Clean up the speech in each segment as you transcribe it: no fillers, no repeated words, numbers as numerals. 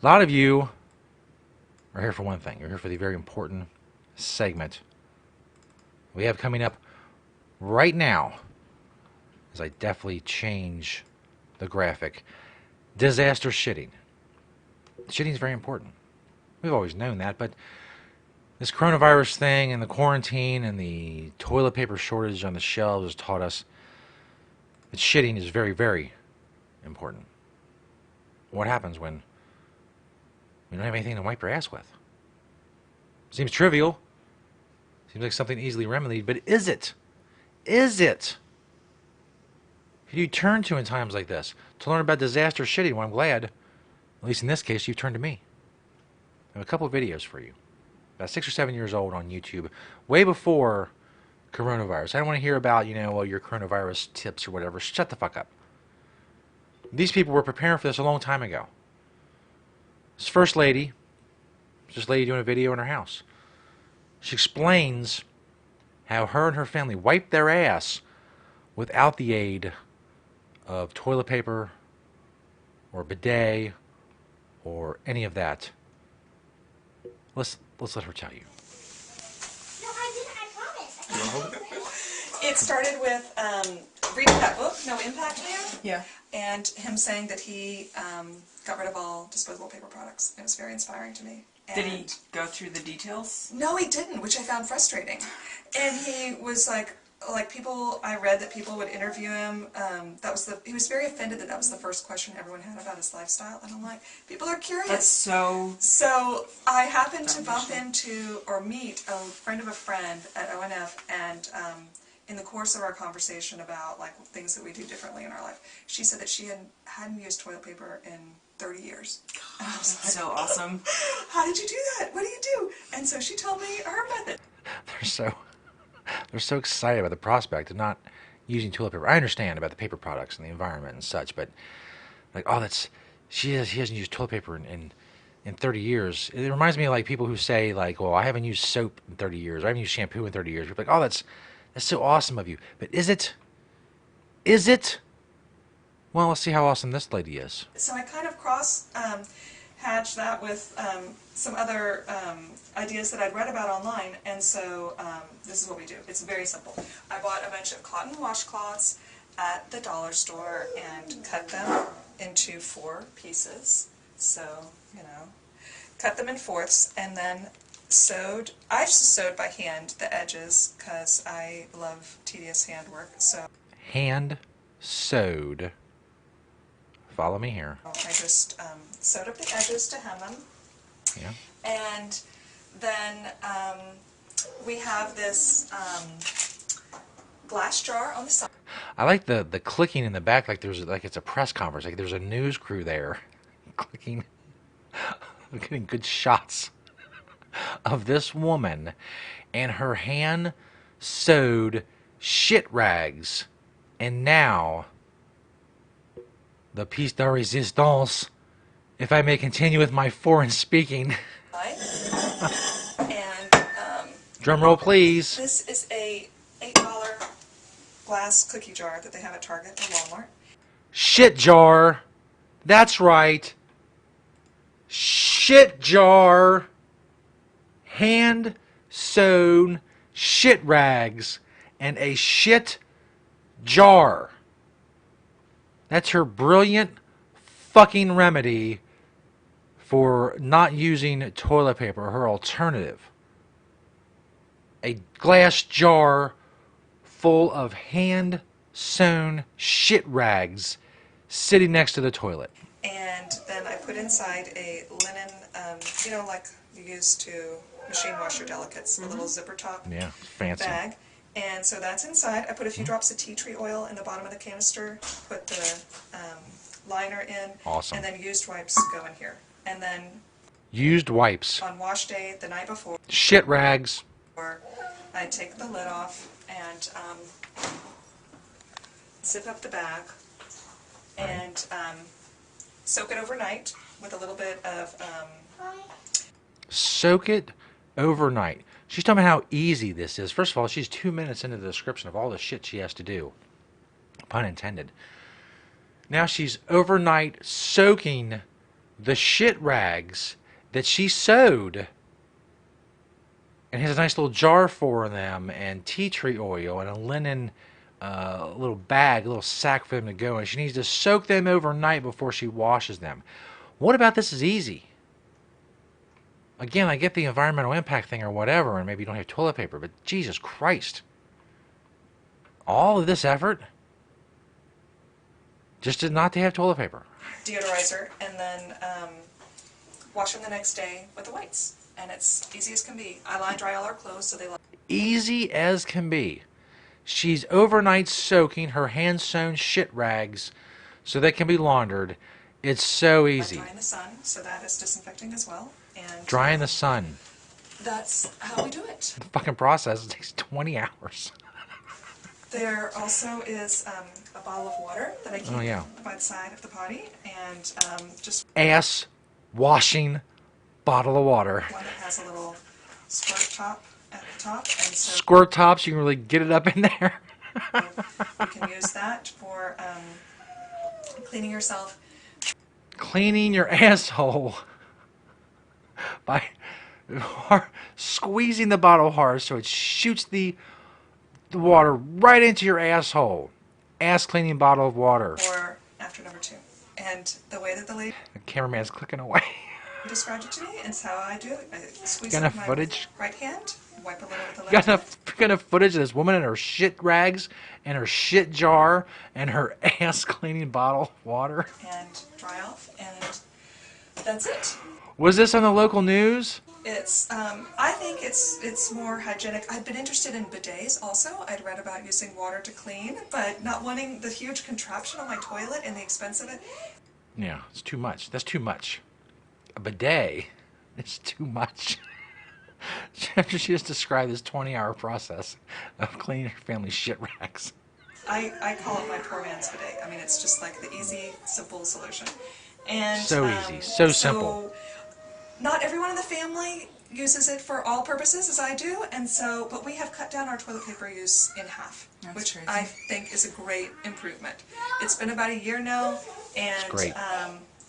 A lot of you are here for one thing. You're here for the very important segment we have coming up right now, as I definitely change the graphic. Disaster shitting. Shitting is very important. We've always known that, but this coronavirus thing and the quarantine and the toilet paper shortage on the shelves has taught us that shitting is very, very important. What happens when you don't have anything to wipe your ass with? Seems trivial. Seems like something easily remedied, but is it? Is it? Who do you turn to in times like this to learn about disaster shitting? Well, I'm glad, at least in this case, you've turned to me. I have a couple of videos for you. About 6 or 7 years old on YouTube, way before coronavirus. I don't want to hear about, well, your coronavirus tips or whatever. Shut the fuck up. These people were preparing for this a long time ago. This first lady, this lady doing a video in her house. She explains how her and her family wiped their ass without the aid of toilet paper or bidet or any of that. Let's let her tell you. No, I didn't. I promise. You want to hold it? It started with reading that book, No Impact Man. Yeah. And him saying that he got rid of all disposable paper products. It was very inspiring to me. Did he go through the details? No, he didn't, which I found frustrating. And he was like people, I read that people would interview him. He was very offended that was the first question everyone had about his lifestyle. And I'm like, people are curious. That's so... So I happened to bump into or meet a friend of a friend at ONF, and in the course of our conversation about things that we do differently in our life, she said that she hadn't used toilet paper in 30 years. And I was like, So awesome. how did you do that? What do you do? And so she told me her method. They're so excited about the prospect of not using toilet paper. I understand about the paper products and the environment and such, but he hasn't used toilet paper in 30 years. It reminds me of people who say well, I haven't used soap in 30 years. Or I haven't used shampoo in 30 years. You're like, oh, that's so awesome of you. But is it? Is it? Well, let's see how awesome this lady is. So I kind of hatched that with some other ideas that I'd read about online, and so this is what we do. It's very simple. I bought a bunch of cotton washcloths at the dollar store and cut them into 4 pieces. So, cut them in fourths, and then sewed. I just sewed by hand the edges because I love tedious handwork. So Hand sewed. Follow me here. I just sewed up the edges to hem them. Yeah. And then we have this glass jar on the side. I like the clicking in the back, it's a press conference. There's a news crew there, clicking. I'm getting good shots of this woman and her hand sewed shit rags, and now the piece de resistance, if I may continue with my foreign speaking. And Drum roll, please. this is a $8 glass cookie jar that they have at Target or Walmart. Shit jar. That's right. Shit jar. Hand sewn shit rags and a shit jar. That's her brilliant fucking remedy for not using toilet paper, her alternative. A glass jar full of hand sewn shit rags sitting next to the toilet. And then I put inside a linen, like you use to machine wash your delicates, a little zipper top Yeah, fancy. bag. And so that's inside. I put a few drops of tea tree oil in the bottom of the canister, put the liner in, Awesome. and then used wipes go in here. And then Used wipes. on wash day, the night before, Shit rags. I take the lid off and zip up the bag and soak it overnight with a little bit of Soak it overnight. She's talking about how easy this is. First of all, she's 2 minutes into the description of all the shit she has to do. Pun intended. Now she's overnight soaking the shit rags that she sewed and has a nice little jar for them and tea tree oil and a linen little bag, a little sack for them to go in. She needs to soak them overnight before she washes them. What about this is easy? Again, I get the environmental impact thing or whatever, and maybe you don't have toilet paper, but Jesus Christ. All of this effort just not to have toilet paper. Deodorizer, and then wash them the next day with the whites. And it's easy as can be. I line dry all our clothes so they line. Easy as can be. She's overnight soaking her hand-sewn shit rags so they can be laundered. It's so easy. Dry in the sun, so that is disinfecting as well. And Dry in the sun. that's how we do it. The fucking process takes 20 hours. There also is a bottle of water that I keep Oh, yeah. by the side of the potty, and just Ass washing bottle of water. one that has a little squirt top at the top, and so Squirt tops, you can really get it up in there. you can use that for cleaning yourself. Cleaning your asshole by squeezing the bottle hard so it shoots the water right into your asshole. Ass cleaning bottle of water. Or after number 2. And the way that the lady The cameraman's clicking away. described it to me is how I do it. I squeeze Got it with enough my footage? right hand, wipe a little with the left Got hand, enough footage of this woman and her shit rags and her shit jar and her ass cleaning bottle of water. and dry off, and that's it. Was this on the local news? It's, I think it's more hygienic. I've been interested in bidets also. I'd read about using water to clean, but not wanting the huge contraption on my toilet and the expense of it. Yeah, it's too much. That's too much. A bidet is too much. After she just described this 20-hour process of cleaning her family's shit racks. I call it my poor man's bidet. I mean, it's just like the easy, simple solution. And So easy, so simple. Not everyone in the family uses it for all purposes as I do, and so, but we have cut down our toilet paper use in half, That's which crazy. I think is a great improvement. It's been about a year now, and great.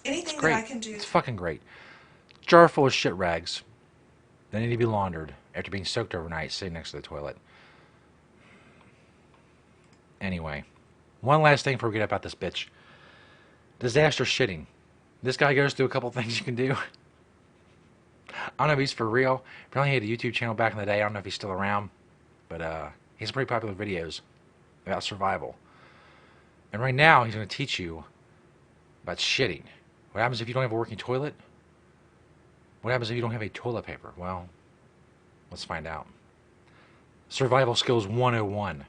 Anything that Great. I can do. It's fucking great. Jar full of shit rags. They need to be laundered after being soaked overnight sitting next to the toilet. Anyway, one last thing before we get about this bitch. Disaster shitting. This guy goes through a couple things you can do. I don't know if he's for real. Apparently he had a YouTube channel back in the day. I don't know if he's still around. But he has pretty popular videos about survival. And right now he's going to teach you about shitting. What happens if you don't have a working toilet? What happens if you don't have any toilet paper? Well, let's find out. Survival Skills 101.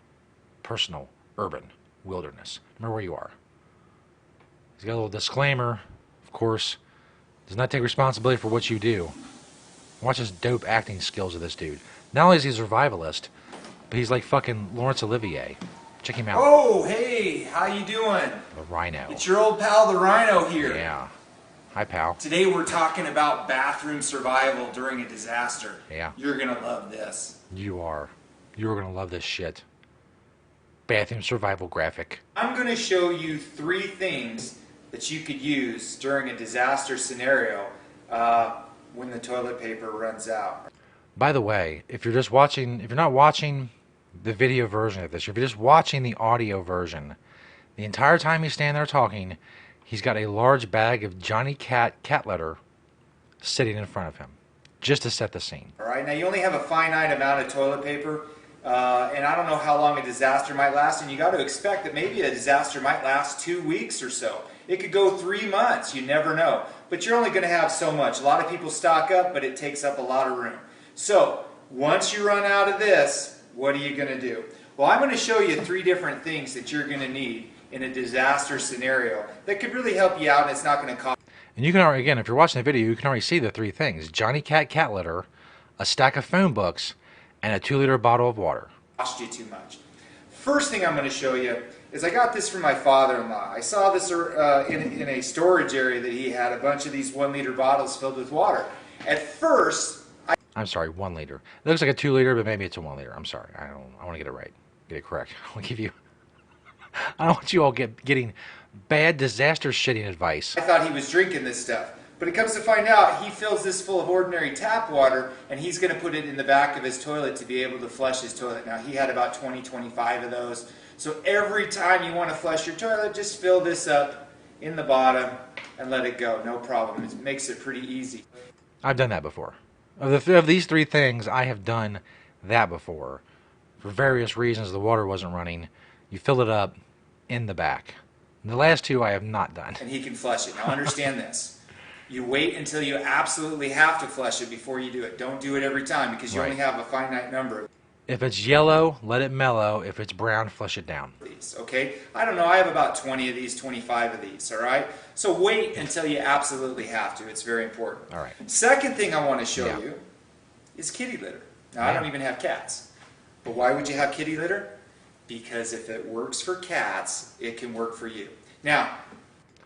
Personal, urban, wilderness. Remember where you are. He's got a little disclaimer, of course. Does not take responsibility for what you do. Watch his dope acting skills of this dude. Not only is he a survivalist, but he's like fucking Laurence Olivier. Check him out. Oh, hey, how you doing? The Rhino. It's your old pal, the Rhino here. Yeah. Hi, pal. Today we're talking about bathroom survival during a disaster. Yeah. You're gonna love this. You are. You're going to love this shit. Bathroom survival graphic. I'm gonna show you 3 things that you could use during a disaster scenario when the toilet paper runs out. By the way, if you're not watching the video version of this, if you're just watching the audio version, the entire time he's standing there talking, he's got a large bag of Johnny cat litter sitting in front of him, just to set the scene. All right, now you only have a finite amount of toilet paper, and I don't know how long a disaster might last, and you got to expect that maybe a disaster might last 2 weeks or so. It could go 3 months, you never know. But you're only going to have so much. A lot of people stock up, but it takes up a lot of room. So, once you run out of this, what are you going to do? Well, I'm going to show you 3 different things that you're going to need in a disaster scenario that could really help you out, and it's not going to cost. And you can already, again, if you're watching the video, you can already see the 3 things. Johnny cat litter, a stack of phone books, and a 2-liter bottle of water. Cost you too much. First thing I'm going to show you is I got this from my father-in-law. I saw this in a storage area that he had a bunch of these 1-liter bottles filled with water. At first, I'm sorry, 1 liter. It looks like a 2 liter, but maybe it's a 1 liter. I'm sorry. I want to get it right. Get it correct. I don't want you all getting bad disaster shitting advice. I thought he was drinking this stuff. But it comes to find out, he fills this full of ordinary tap water, and he's going to put it in the back of his toilet to be able to flush his toilet. Now, he had about 20, 25 of those. So every time you want to flush your toilet, just fill this up in the bottom and let it go. No problem. It makes it pretty easy. I've done that before. Of these three things, I have done that before. For various reasons, the water wasn't running. You fill it up in the back. The last two I have not done. And he can flush it. Now, understand this. You wait until you absolutely have to flush it before you do it. Don't do it every time because you Right. only have a finite number of If it's yellow, let it mellow. If it's brown, flush it down. these, okay? I don't know, I have about 20 of these, 25 of these, all right? So wait until you absolutely have to. It's very important. All right. Second thing I want to show Yeah. you is kitty litter. Now, I Yeah. don't even have cats. But why would you have kitty litter? Because if it works for cats, it can work for you. Now,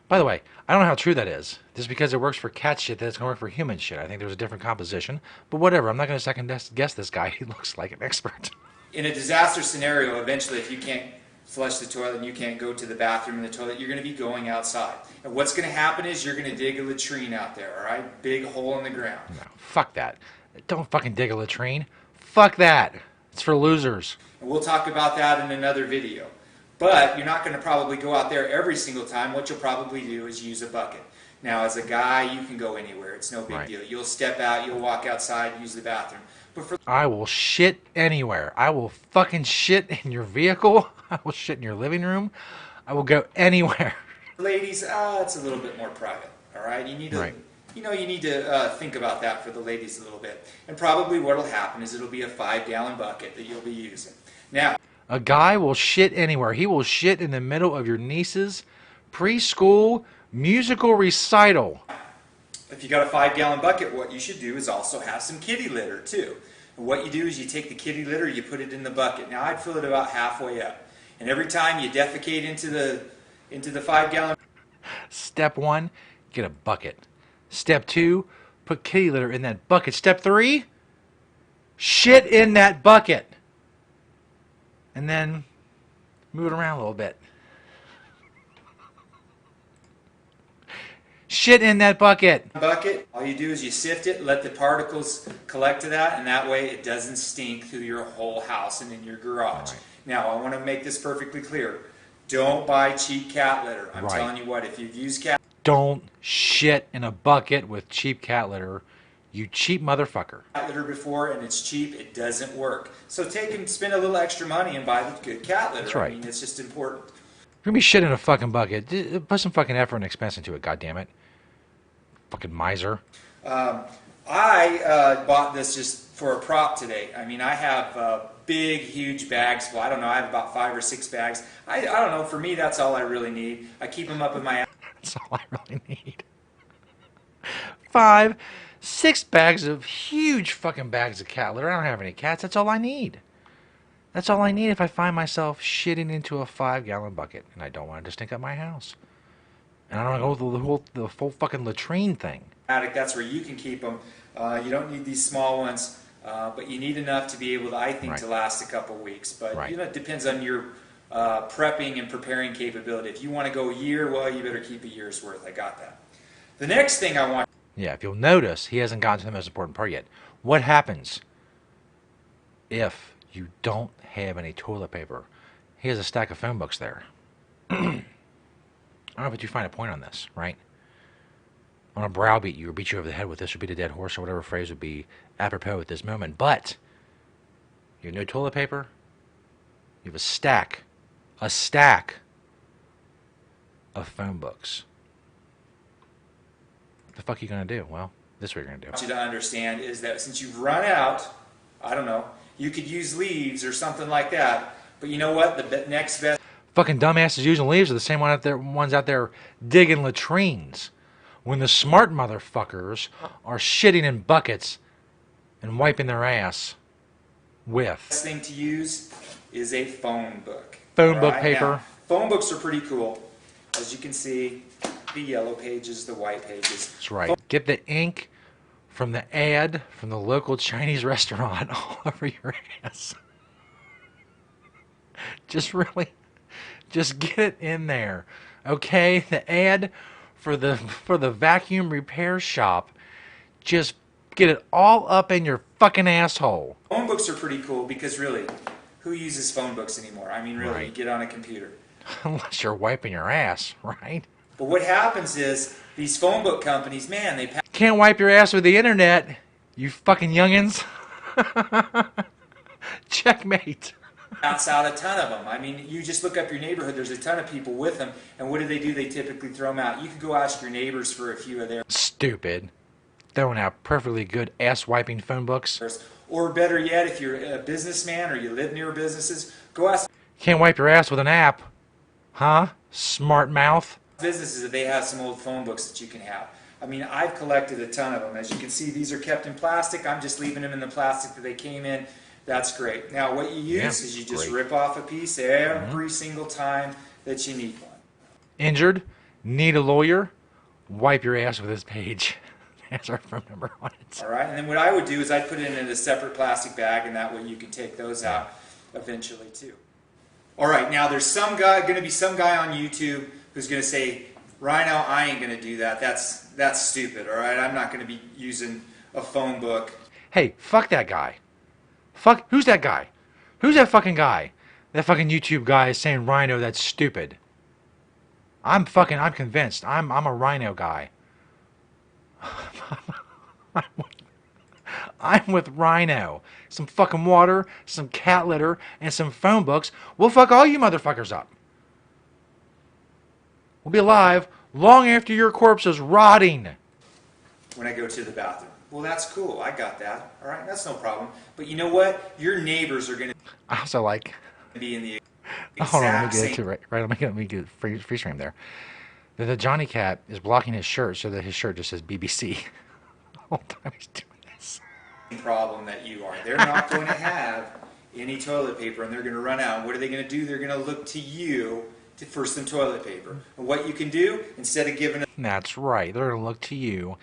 By the way, I don't know how true that is. Just because it works for cat shit, that it's going to work for human shit. I think there's a different composition. But whatever, I'm not going to second guess this guy. He looks like an expert. in a disaster scenario, eventually, if you can't flush the toilet and you can't go to the bathroom in the toilet, you're going to be going outside. And what's going to happen is you're going to dig a latrine out there, all right? Big hole in the ground. No, fuck that. Don't fucking dig a latrine. Fuck that. It's for losers. And we'll talk about that in another video. But you're not going to probably go out there every single time. What you'll probably do is use a bucket. Now, as a guy, you can go anywhere. It's no big Right. deal. You'll step out, you'll walk outside, use the bathroom. But for I will shit anywhere. I will fucking shit in your vehicle. I will shit in your living room. I will go anywhere. ladies, it's a little bit more private. All right, you need to, Right. you need to think about that for the ladies a little bit. And probably what'll happen is it'll be a 5-gallon bucket that you'll be using. Now, A guy will shit anywhere. He will shit in the middle of your niece's preschool musical recital. if you got a 5-gallon bucket, what you should do is also have some kitty litter too. And what you do is you take the kitty litter, you put it in the bucket. Now, I'd fill it about halfway up. And every time you defecate into the 5-gallon Step 1, get a bucket. Step 2, put kitty litter in that bucket. Step 3, shit in that bucket. And then move it around a little bit. Shit in that bucket. all you do is you sift it, let the particles collect to that, and that way it doesn't stink through your whole house and in your garage. Right. Now, I want to make this perfectly clear. Don't buy cheap cat litter. I'm Right. telling you what, if you've used cat Don't shit in a bucket with cheap cat litter, you cheap motherfucker. litter before and it's cheap, it doesn't work. So take and spend a little extra money and buy the good cat litter. That's right. I mean, it's just important. If you're gonna be shit in a fucking bucket, put some fucking effort and expense into it, goddammit. Fucking miser. I bought this just for a prop today. I mean, I have big, huge bags full. I don't know, I have about 5 or 6 bags. I don't know, for me, that's all I really need. I keep them up in my That's all I really need. 5, 6 bags of huge fucking bags of cat litter. I don't have any cats. That's all I need. That's all I need if I find myself shitting into a 5-gallon bucket and I don't want it to stink up my house. And I don't want to go through the full fucking latrine thing. attic. That's where you can keep them. You don't need these small ones, but you need enough to be able to, I think, Right. to last a couple weeks. But Right. it depends on your prepping and preparing capability. If you want to go a year, well, you better keep a year's worth. I got that. The next thing I want Yeah, if you'll notice, he hasn't gotten to the most important part yet. What happens if you don't have any toilet paper? He has a stack of phone books there. I don't know, but you find a point on this, right? I want to browbeat you or beat you over the head with this or beat a dead horse or whatever phrase would be apropos at this moment. But you have no toilet paper. You have a stack of phone books. What the fuck are you going to do? Well, this is what you're going to do. you to understand is that since you've run out, I don't know, you could use leaves or something like that. But you know what? The next best Fucking dumbasses using leaves are the same ones out there digging latrines. When the smart motherfuckers are shitting in buckets and wiping their ass with thing to use is a phone book. Phone book All paper. Now, phone books are pretty cool. As you can see, the yellow pages, the white pages. That's right. Get the ink from the ad from the local Chinese restaurant all over your ass. Just get it in there. Okay? The ad for the vacuum repair shop. Just get it all up in your fucking asshole. Phone books are pretty cool because really, who uses phone books anymore? I mean, really, Right. you get on a computer. Unless you're wiping your ass, right? But what happens is these phone book companies, man, they Can't wipe your ass with the internet, you fucking youngins. Checkmate. pass out a ton of them. I mean, you just look up your neighborhood, there's a ton of people with them, and what do? They typically throw them out. You could go ask your neighbors for a few of theirs, Stupid. Throwing out perfectly good ass wiping phone books. or better yet, if you're a businessman or you live near businesses, go ask Can't wipe your ass with an app. Huh? Smart mouth. businesses if they have some old phone books that you can have. I mean, I've collected a ton of them. As you can see, these are kept in plastic. I'm just leaving them in the plastic that they came in. That's great. Now, what you use Yeah, is you just great. rip off a piece every single time that you need one. Injured? Need a lawyer? Wipe your ass with this page. That's our phone number on it. All right, and then what I would do is I'd put it in a separate plastic bag, and that way you can take those out eventually too. All right, now there's going to be some guy on YouTube who's going to say, Rhino, I ain't going to do that. That's stupid. All right, I'm not going to be using a phone book. Hey, fuck that guy. Fuck, who's that guy? Who's that fucking guy? That fucking YouTube guy is saying Rhino, that's stupid. I'm convinced. I'm a Rhino guy. I'm with Rhino. Some fucking water, some cat litter, and some phone books. We'll fuck all you motherfuckers up. We'll be alive long after your corpse is rotting. When I go to the bathroom. Well, that's cool. I got that. All right, that's no problem. But you know what? Your neighbors are going I also like... to be in the Hold on, let me exact get it same. to right. Let me get freeze frame there. The Johnny Cat is blocking his shirt so that his shirt just says BBC. The whole time he's doing this. Problem that you are. They're not going to have any toilet paper, and they're going to run out. What are they going to do? They're going to look to you for some toilet paper. And what you can do, instead of giving That's right. They're gonna look to you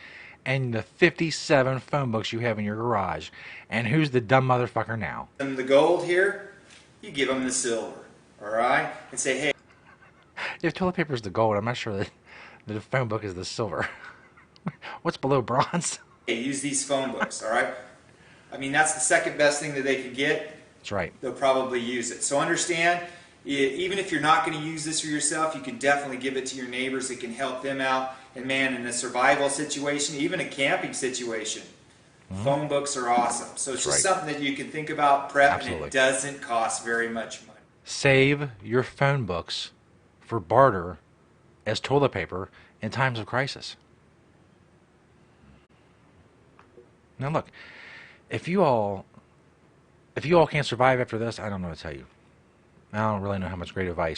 and the 57 phone books you have in your garage. And who's the dumb motherfucker now? them the gold here, you give them the silver. All right? And say, hey, If toilet paper is the gold, I'm not sure that the phone book is the silver. What's below bronze? use these phone books. All right? I mean, that's the second best thing that they can get. That's right. They'll probably use it. So understand, even if you're not going to use this for yourself, you can definitely give it to your neighbors. It can help them out. And man, in a survival situation, even a camping situation, phone books are awesome. So it's That's just right. something that you can think about, prep, and Absolutely. it doesn't cost very much money. Save your phone books for barter as toilet paper in times of crisis. Now look, if you all can't survive after this, I don't know what to tell you. I don't really know how much great advice